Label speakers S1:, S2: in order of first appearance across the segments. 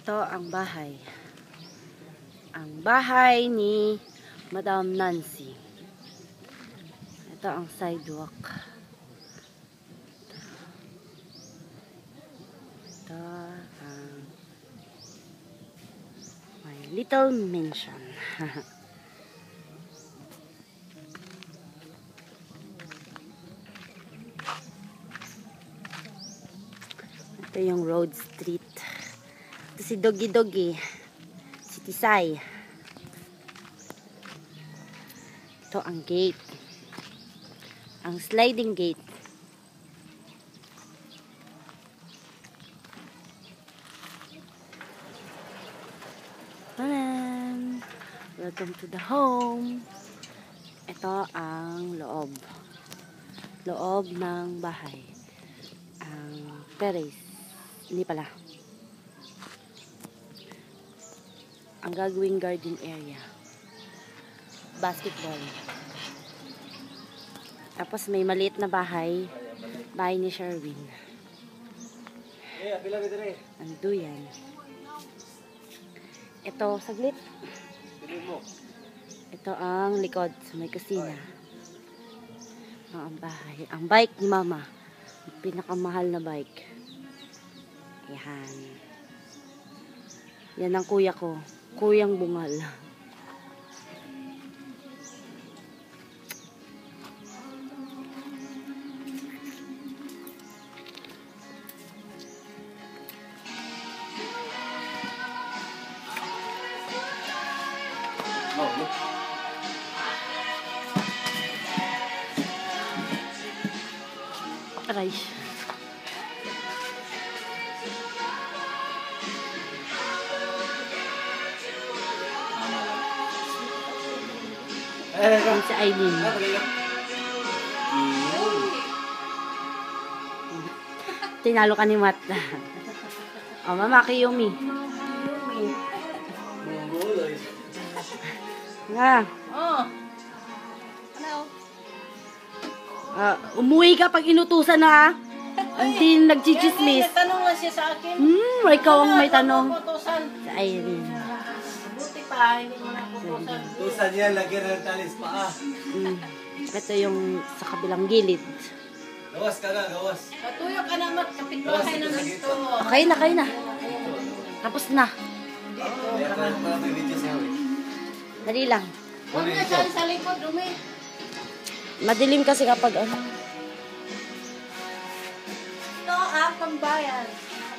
S1: Ito ang bahay. Ang bahay ni Madam Nancy. Ito ang sidewalk. Ito ang my little mansion. Ito yung road street. Ito si Doggy Doggy. Si Tisay. Ito ang gate. Ang sliding gate. Tanan! Welcome to the home. Ito ang loob. Loob ng bahay. Ang terrace. Hindi pala. Ang gagawing garden area. Basketball. Tapos may maliit na bahay. Bahay ni Sherwin. Ando yan. Ito, saglit. Ito ang likod. May kusina. Ang bahay. Ang bike ni Mama. Pinakamahal na bike. Yan. Yan ang kuya ko. Kuyang Bungal. Aray. Yan si Aileen. Tinalo ka ni Matt. O, Mama Kiyumi. Nga. Umuwi ka pag inutusan na. Hindi nagchichismis.
S2: Tanong nga siya sa akin.
S1: Ikaw ang may tanong. Si Aileen.
S2: Buti pa, hindi mo napupusan.
S3: Tusan niya, lagyan ng talis pa.
S1: Ito yung sa kabilang gilid.
S3: Gawas ka na, gawas.
S2: Patuyo ka naman, kapitbahay na gusto.
S1: Okay na, kaya na. Tapos na.
S3: Kaya ka na may video sa'yo eh.
S1: Dali lang.
S2: Huwag na dyan sa likod, dumi.
S1: Madilim kasi kapag ano.
S2: Ito ang tambayan.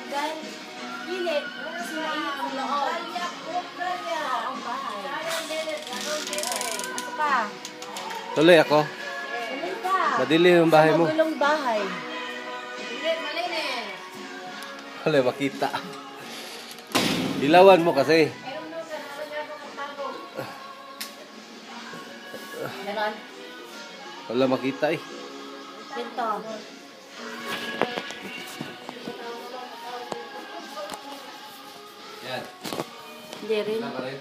S2: Hanggang gilid. Ang loob. Ang bahay. Aso ka?
S3: Tuloy ako.
S2: Tuloy ka.
S3: Madilim yung bahay mo.
S1: Magulong bahay.
S2: Hindi, malinis.
S3: Wala, makita. Ilawan mo kasi.
S2: Meron doon sa nalagyan ko ng tago. Ganon.
S3: Wala makita eh.
S1: Ito.
S3: Yan.
S1: Hindi rin.
S3: Wala pa rin.